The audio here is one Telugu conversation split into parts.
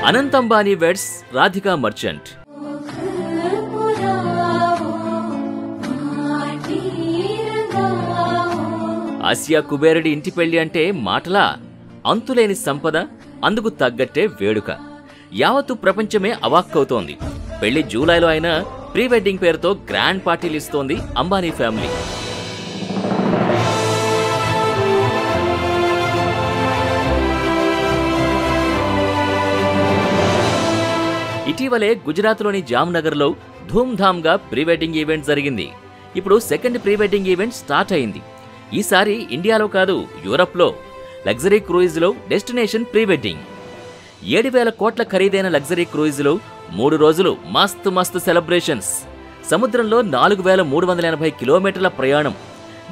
అనంత్ అంబానీ వెడ్స్ రాధికా మర్చెంట్. ఆసియా కుబేరుడి ఇంటి పెళ్లి అంటే మాటలా? అంతులేని సంపద, అందుకు తగ్గట్టే వేడుక. యావత్తు ప్రపంచమే అవాక్కవుతోంది. పెళ్లి జూలైలో అయినా ప్రీ వెడ్డింగ్ పేరుతో గ్రాండ్ పార్టీలు ఇస్తోంది అంబానీ ఫ్యామిలీ. ఇటీవలే గుజరాత్లోని జామ్నగర్లో ధూమ్ధామ్గా ప్రీ వెడ్డింగ్ ఈవెంట్ జరిగింది. ఇప్పుడు second pre wedding event start అయింది. ఈసారి ఇండియాలో కాదు, యూరప్లో లగ్జరీ క్రూయిజ్లో డెస్టినేషన్ ప్రీ వెడ్డింగ్. 7,000 కోట్ల ఖరీదైన లగ్జరీ క్రూయిజ్లో 3 రోజులు మస్తు సెలబ్రేషన్స్. సముద్రంలో 4,380 కిలోమీటర్ల ప్రయాణం.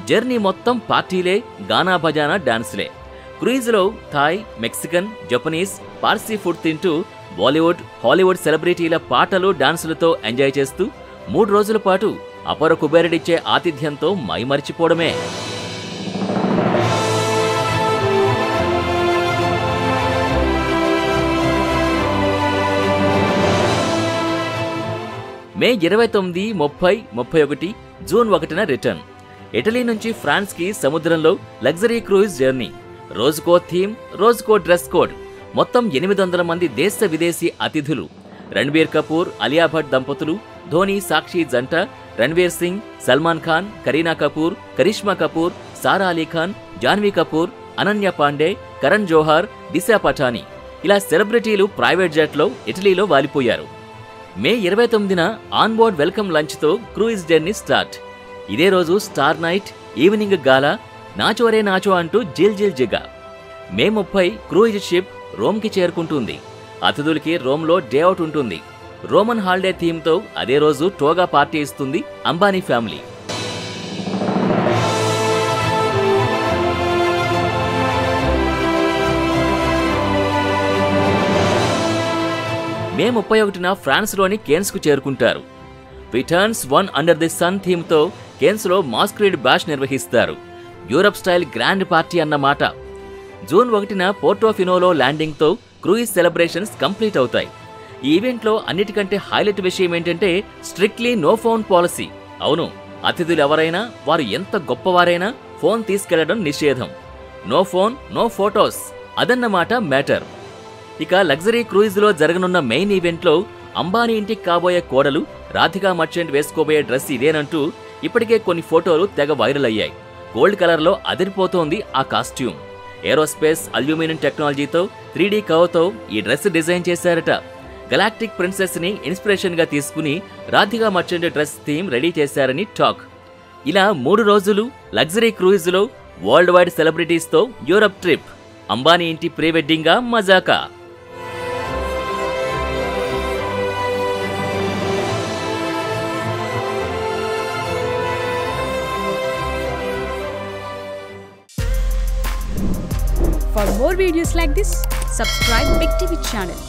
జర్నీ మొత్తం పార్టీలే, గానా భజానా డాన్సులే. క్రూయిజ్లో Thai, Mexican, Japanese, Parsi food తింటూ బాలీవుడ్, హాలీవుడ్ సెలబ్రిటీల పాటలు, డాన్సులతో ఎంజాయ్ చేస్తూ 3 రోజుల పాటు అపర కుబేరుడిచ్చే ఆతిథ్యంతో మైమరిచిపోవడమే. మే 29, 30, 31, జూన్ 1న రిటర్న్. ఇటలీ నుంచి ఫ్రాన్స్కి సముద్రంలో లగ్జరీ క్రూయిజ్ జర్నీ. రోజుకో థీమ్, రోజుకో డ్రెస్ కోడ్. మొత్తం 800 మంది దేశ విదేశీ అతిథులు. రణ్బీర్ కపూర్, అలియా భట్ దంపతులు, ధోని, సాక్షి జంట, రణ్వీర్ సింగ్, సల్మాన్ ఖాన్, కరీనా కపూర్, కరిష్మా కపూర్, సారా అలీ ఖాన్, జాన్వీ కపూర్, అనన్య పాండే, కరణ్ జోహార్, దిశా పటాని ఇలా సెలబ్రిటీలు ప్రైవేట్ జెట్లో ఇటలీలో వాలిపోయారు. మే 29న ఆన్బోర్డ్ వెల్కమ్ లంచ్తో క్రూయిజ్ జర్నీ స్టార్ట్. ఇదే రోజు స్టార్ నైట్, ఈవినింగ్ గాలా, నాచోరే నాచో అంటూ జిల్ జిగా. మే 30 క్రూయిజ్ షిప్ రోమ్కి చేరుకుంటుంది. అతిథులకి రోమ్లో డే అవుట్ ఉంటుంది. రోమన్ హాలిడే థీమ్తో అదే రోజు టోగా పార్టీ ఇస్తుంది అంబానీ ఫ్యామిలీ. మే 31న ఫ్రాన్స్లోని కేన్స్కు చేరుకుంటారు. Returns one under the sun థీమ్తో కేన్స్లో మాస్క్రీడ్ బ్యాష్ నిర్వహిస్తారు. యూరప్ స్టైల్ గ్రాండ్ పార్టీ అన్నమాట. జూన్ 1న పోర్టోఫినోలో ల్యాండింగ్తో క్రూయిజ్ సెలబ్రేషన్స్ కంప్లీట్ అవుతాయి. ఈ ఈవెంట్లో అన్నిటికంటే హైలైట్ విషయం ఏంటంటే స్ట్రిక్ట్లీ నో ఫోన్ పాలసీ. అవును, అతిథులు ఎవరైనా, వారు ఎంత గొప్పవారైనా ఫోన్ తీసుకెళ్లడం నిషేధం. నో ఫోన్, నో ఫోటోస్, అదన్నమాట మ్యాటర్. ఇక లగ్జరీ క్రూయిజ్లో జరగనున్న మెయిన్ ఈవెంట్లో అంబానీ ఇంటికి కాబోయే కోడలు రాధికా మర్చెంట్ వేసుకోబోయే డ్రెస్ ఇదేనంటూ ఇప్పటికే కొన్ని ఫోటోలు తెగ వైరల్ అయ్యాయి. గోల్డ్ కలర్లో అదిరిపోతోంది ఆ కాస్ట్యూమ్. ఏరోస్పేస్, అల్యూమినియం టెక్నాలజీతో 3D కవర్తో ఈ డ్రెస్ డిజైన్ చేశారట. గెలాక్టిక్ ప్రిన్సెస్ ని ఇన్స్పిరేషన్ గా తీసుకుని Radhika merchant dress theme ready చేశారని టాక్. ఇలా 3 రోజులు లగ్జరీ క్రూయిజ్ లో వరల్డ్ వైడ్ సెలబ్రిటీస్ తో యూరప్ ట్రిప్. అంబానీ ఇంటి pre వెడ్డింగా, Majaka? For more videos like this, subscribe Big TV channel.